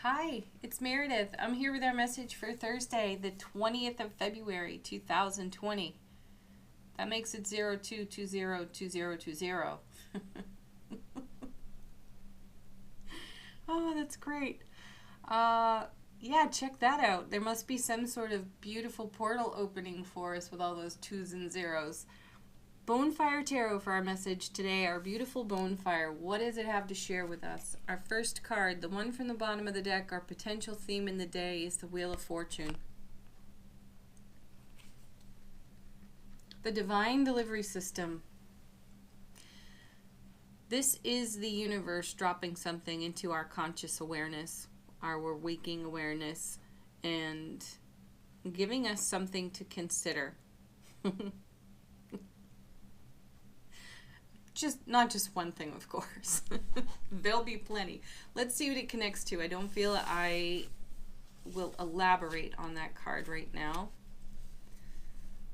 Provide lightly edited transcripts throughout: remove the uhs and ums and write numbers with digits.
Hi, it's Meredith. I'm here with our message for Thursday, the 20th of February, 2020. That makes it 02202020. Oh, that's great. Yeah, check that out. There must be some sort of beautiful portal opening for us with all those twos and zeros. Bonefire Tarot for our message today, our beautiful Bonefire. What does it have to share with us? Our first card, the one from the bottom of the deck, our potential theme in the day is the Wheel of Fortune. The Divine Delivery System. This is the universe dropping something into our conscious awareness, our waking awareness, and giving us something to consider. Not just one thing, of course. There'll be plenty. Let's see what it connects to. I don't feel I will elaborate on that card right now.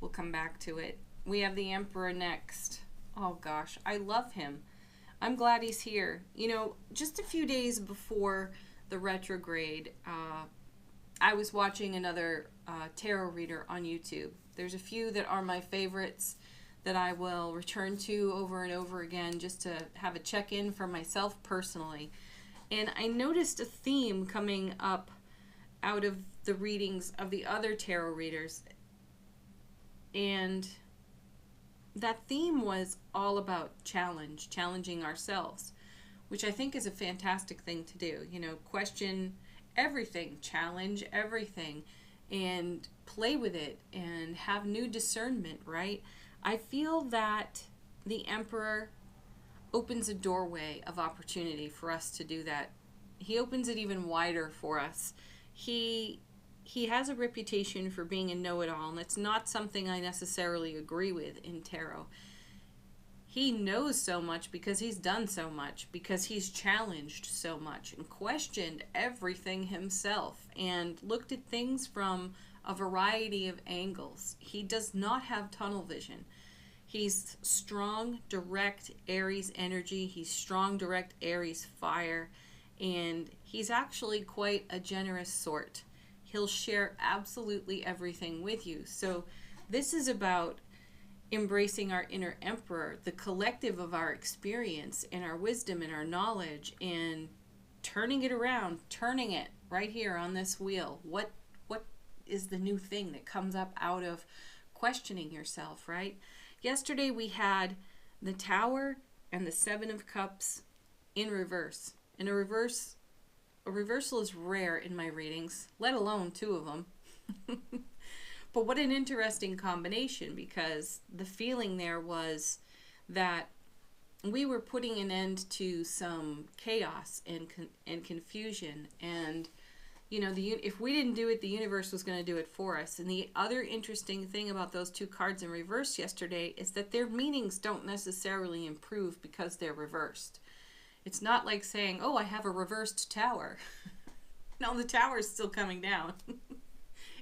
We'll come back to it. We have the Emperor next. Oh gosh, I love him. I'm glad he's here. You know, just a few days before the retrograde, I was watching another tarot reader on YouTube. There's a few that are my favorites that I will return to over and over again just to have a check-in for myself personally. And I noticed a theme coming up out of the readings of the other tarot readers. And that theme was all about challenging ourselves, which I think is a fantastic thing to do. You know, question everything, challenge everything, and play with it and have new discernment, right? I feel that the Emperor opens a doorway of opportunity for us to do that. He opens it even wider for us. He has a reputation for being a know-it-all, and it's not something I necessarily agree with in tarot. He knows so much because he's done so much, because he's challenged so much and questioned everything himself and looked at things from a variety of angles. He does not have tunnel vision. He's strong, direct Aries energy. He's strong, direct Aries fire. And he's actually quite a generous sort. He'll share absolutely everything with you. So this is about embracing our inner emperor, the collective of our experience and our wisdom and our knowledge, and turning it around, turning it right here on this wheel. What is the new thing that comes up out of questioning yourself, right? Yesterday we had the Tower and the Seven of Cups in reverse. And a reversal is rare in my readings, let alone two of them. But what an interesting combination, because the feeling there was that we were putting an end to some chaos and confusion, and you know, if we didn't do it, the universe was going to do it for us. And the other interesting thing about those two cards in reverse yesterday is that their meanings don't necessarily improve because they're reversed. It's not like saying, oh, I have a reversed tower. No, the tower is still coming down.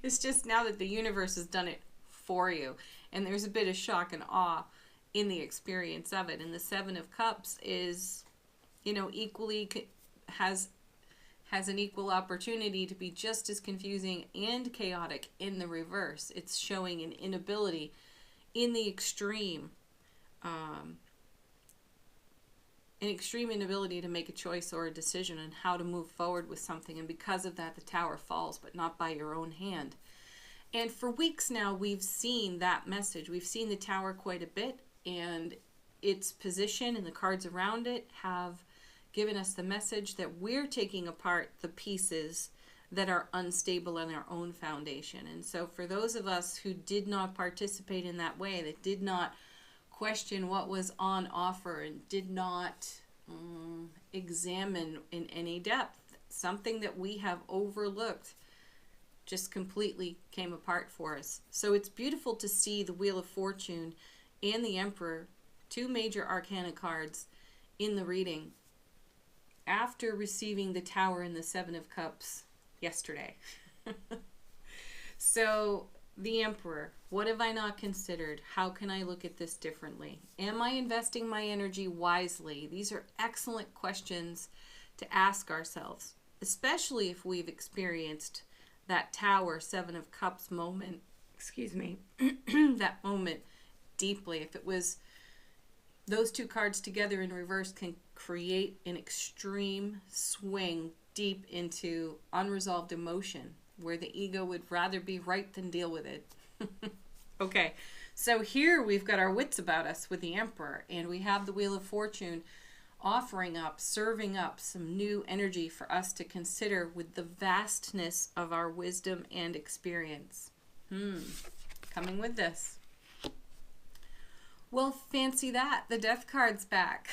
It's just now that the universe has done it for you. And there's a bit of shock and awe in the experience of it. And the Seven of Cups is, you know, equally has an equal opportunity to be just as confusing and chaotic in the reverse. It's showing an inability in the extreme, an extreme inability to make a choice or a decision on how to move forward with something. And because of that, the tower falls, but not by your own hand. And for weeks now, we've seen that message. We've seen the tower quite a bit, and its position and the cards around it have given us the message that we're taking apart the pieces that are unstable in our own foundation. And so for those of us who did not participate in that way, that did not question what was on offer and did not examine in any depth, something that we have overlooked just completely came apart for us. So it's beautiful to see the Wheel of Fortune and the Emperor, two major arcana cards in the reading, after receiving the Tower and the Seven of Cups yesterday. So the Emperor, what have I not considered? How can I look at this differently? Am I investing my energy wisely? These are excellent questions to ask ourselves, especially if we've experienced that Tower, Seven of Cups moment, excuse me, that moment deeply. If it was those two cards together in reverse can create an extreme swing deep into unresolved emotion where the ego would rather be right than deal with it. Okay, so here we've got our wits about us with the Emperor, and we have the Wheel of Fortune offering up, serving up some new energy for us to consider with the vastness of our wisdom and experience. Coming with this. Well, fancy that. The Death card's back.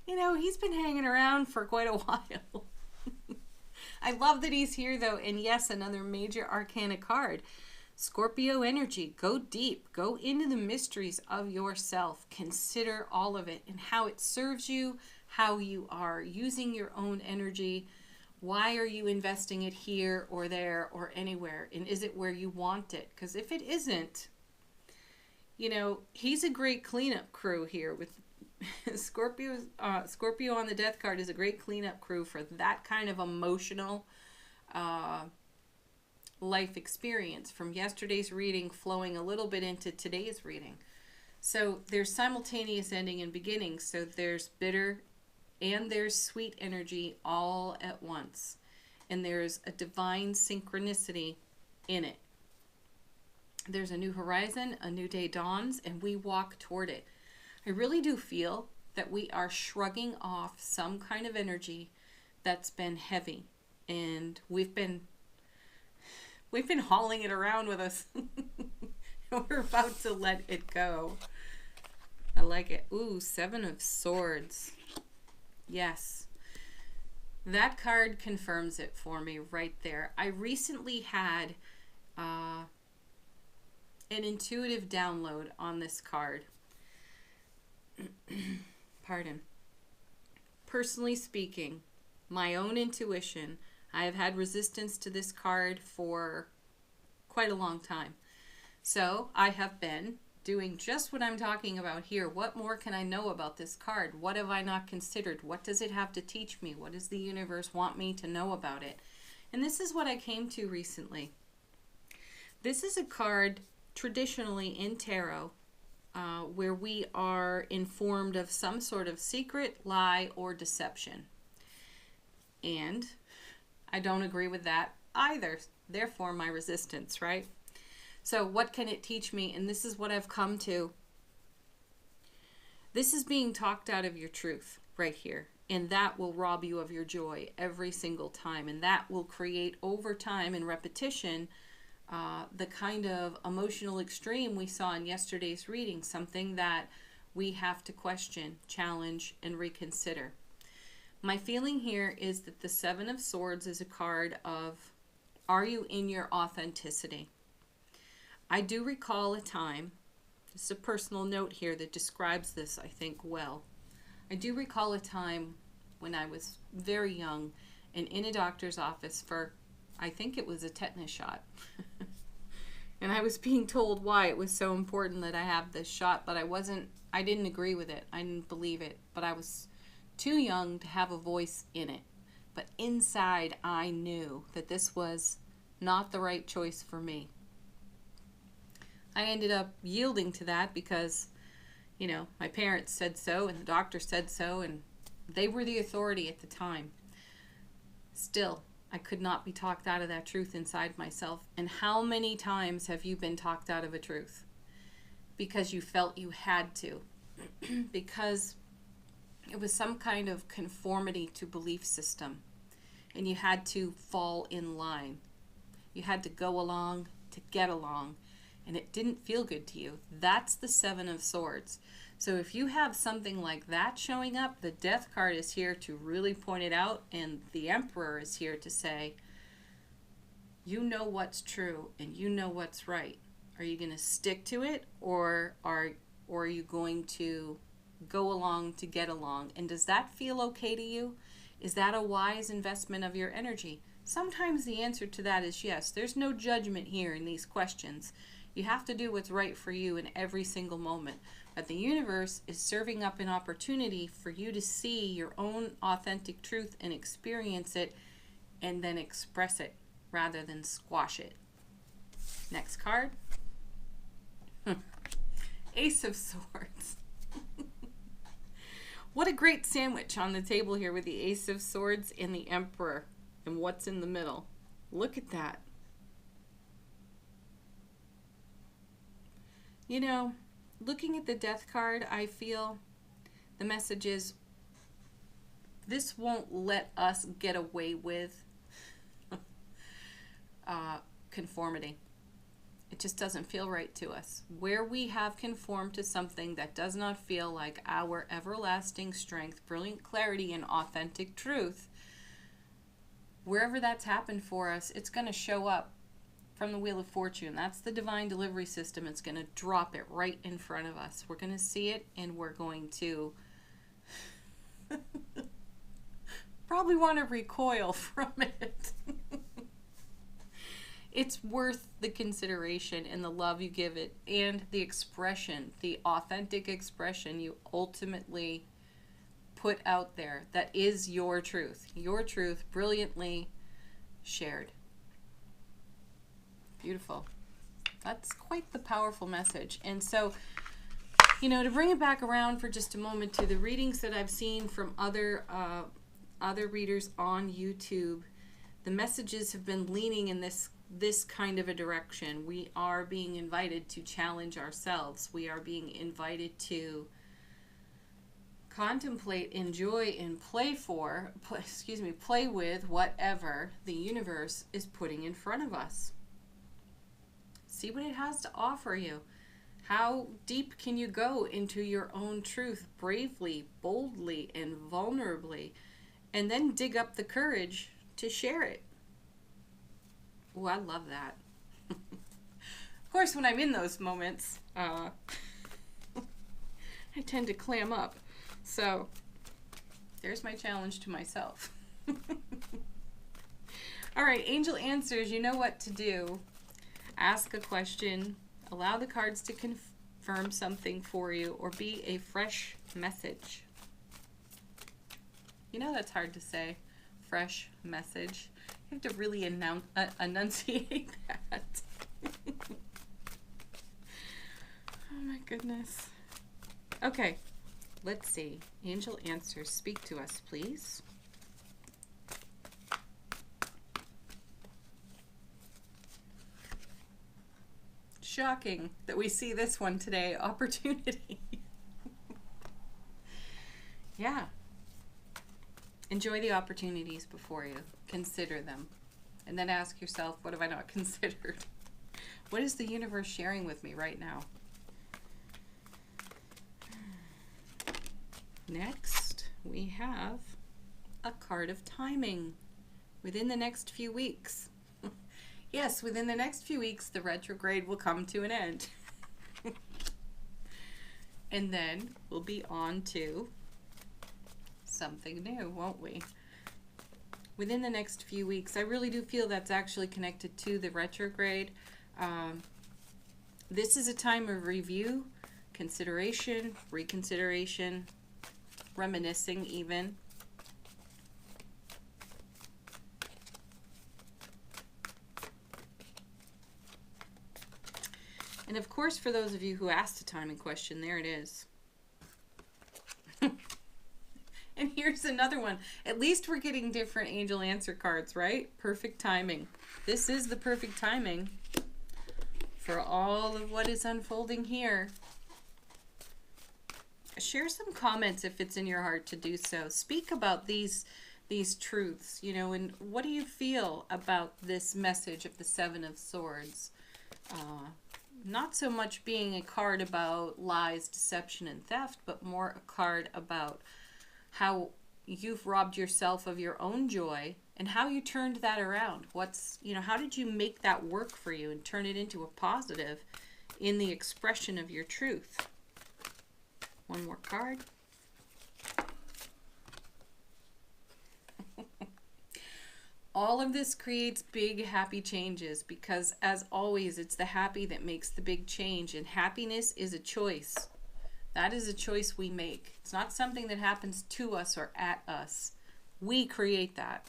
You know, he's been hanging around for quite a while. I love that he's here, though. And yes, another major arcana card. Scorpio energy. Go deep. Go into the mysteries of yourself. Consider all of it and how it serves you, how you are using your own energy. Why are you investing it here or there or anywhere? And is it where you want it? Because if it isn't, you know, he's a great cleanup crew here with Scorpio on the Death card is a great cleanup crew for that kind of emotional life experience from yesterday's reading flowing a little bit into today's reading. So there's simultaneous ending and beginning. So there's bitter and there's sweet energy all at once. And there's a divine synchronicity in it. There's a new horizon, a new day dawns, and we walk toward it. I really do feel that we are shrugging off some kind of energy that's been heavy, and we've been hauling it around with us. We're about to let it go. I like it. Ooh, Seven of Swords. Yes. That card confirms it for me right there. I recently had an intuitive download on this card. Pardon. Personally speaking, my own intuition, I have had resistance to this card for quite a long time. So I have been doing just what I'm talking about here. What more can I know about this card? What have I not considered? What does it have to teach me? What does the universe want me to know about it? And this is what I came to recently. This is a card traditionally in tarot where we are informed of some sort of secret, lie, or deception. And I don't agree with that either. Therefore, my resistance, right? So what can it teach me? And this is what I've come to. This is being talked out of your truth right here. And that will rob you of your joy every single time. And that will create over time and repetition the kind of emotional extreme we saw in yesterday's reading, something that we have to question, challenge, and reconsider. My feeling here is that the Seven of Swords is a card of, are you in your authenticity? I do recall a time, just a personal note here that describes this, I think, well. I do recall a time when I was very young and in a doctor's office for, I think it was a tetanus shot. And I was being told why it was so important that I have this shot, but I didn't agree with it. I didn't believe it, but I was too young to have a voice in it. But inside, I knew that this was not the right choice for me. I ended up yielding to that because, you know, my parents said so and the doctor said so, and they were the authority at the time. Still, I could not be talked out of that truth inside myself. And how many times have you been talked out of a truth? Because you felt you had to. Because it was some kind of conformity to belief system. And you had to fall in line. You had to go along to get along. And it didn't feel good to you. That's the Seven of Swords. So if you have something like that showing up, the Death card is here to really point it out, and the Emperor is here to say, you know what's true and you know what's right. Are you going to stick to it, or are you going to go along to get along? And does that feel okay to you? Is that a wise investment of your energy? Sometimes the answer to that is yes. There's no judgment here in these questions. You have to do what's right for you in every single moment. that the universe is serving up an opportunity for you to see your own authentic truth and experience it and then express it rather than squash it. Next card. Ace of Swords. What a great sandwich on the table here with the Ace of Swords and the Emperor and what's in the middle. Look at that. You know, looking at the Death card, I feel the message is this won't let us get away with conformity. It just doesn't feel right to us. Where we have conformed to something that does not feel like our everlasting strength, brilliant clarity, and authentic truth, wherever that's happened for us, it's going to show up from the Wheel of Fortune. That's the divine delivery system. It's going to drop it right in front of us. We're going to see it, and we're going to probably want to recoil from it. It's worth the consideration and the love you give it and the expression, the authentic expression you ultimately put out there that is your truth brilliantly shared. Beautiful. That's quite the powerful message. And so, you know, to bring it back around for just a moment to the readings that I've seen from other readers on YouTube, the messages have been leaning in this kind of a direction. We are being invited to challenge ourselves. We are being invited to contemplate, enjoy, and play with whatever the universe is putting in front of us. See what it has to offer you. How deep can you go into your own truth bravely, boldly, and vulnerably, and then dig up the courage to share it? Oh, I love that. Of course, when I'm in those moments, I tend to clam up. So, there's my challenge to myself. All right, angel answers, you know what to do. Ask a question, allow the cards to confirm something for you, or be a fresh message. You know that's hard to say, fresh message. You have to really enunciate that. Oh my goodness. Okay, let's see. Angel answers, speak to us, please. Shocking that we see this one today. Opportunity. Yeah. Enjoy the opportunities before you. Consider them. And then ask yourself, what have I not considered? What is the universe sharing with me right now? Next, we have a card of timing. Within the next few weeks. Yes, within the next few weeks, the retrograde will come to an end. And then we'll be on to something new, won't we? Within the next few weeks, I really do feel that's actually connected to the retrograde. This is a time of review, consideration, reconsideration, reminiscing even. And of course, for those of you who asked a timing question, there it is. And here's another one. At least we're getting different angel answer cards, right? Perfect timing. This is the perfect timing for all of what is unfolding here. Share some comments if it's in your heart to do so. Speak about these truths, you know, and what do you feel about this message of the Seven of Swords? Not so much being a card about lies, deception, and theft, but more a card about how you've robbed yourself of your own joy and how you turned that around. How did you make that work for you and turn it into a positive in the expression of your truth? One more card. All of this creates big, happy changes because, as always, it's the happy that makes the big change, and happiness is a choice. That is a choice we make. It's not something that happens to us or at us. We create that.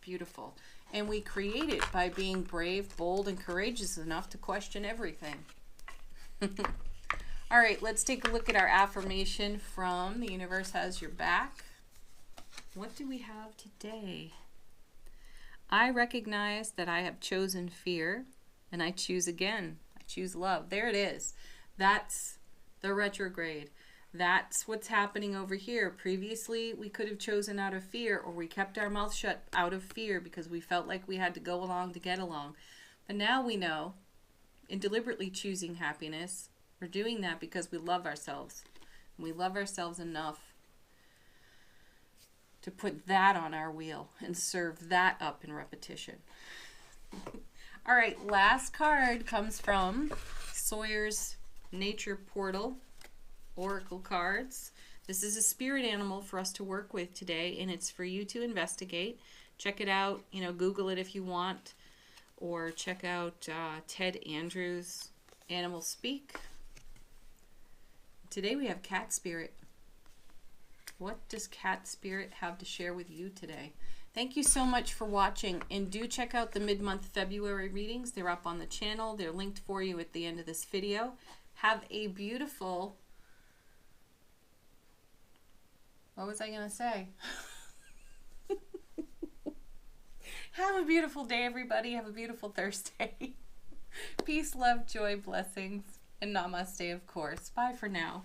Beautiful. And we create it by being brave, bold, and courageous enough to question everything. All right, let's take a look at our affirmation from The Universe Has Your Back. What do we have today? I recognize that I have chosen fear, and I choose again. I choose love. There it is. That's the retrograde. That's what's happening over here. Previously, we could have chosen out of fear, or we kept our mouth shut out of fear because we felt like we had to go along to get along. But now we know, in deliberately choosing happiness, we're doing that because we love ourselves. And we love ourselves enough to put that on our wheel and serve that up in repetition. All right, last card comes from Sawyer's Nature Portal Oracle cards. This is a spirit animal for us to work with today, and it's for you to investigate. Check it out, Google it if you want, or check out Ted Andrews' Animal Speak. Today we have Cat Spirit. What does Cat Spirit have to share with you today? Thank you so much for watching, and do check out the mid-month February readings. They're up on the channel. They're linked for you at the end of this video. Have a beautiful... What was I going to say? Have a beautiful day, everybody. Have a beautiful Thursday. Peace, love, joy, blessings, and namaste, of course. Bye for now.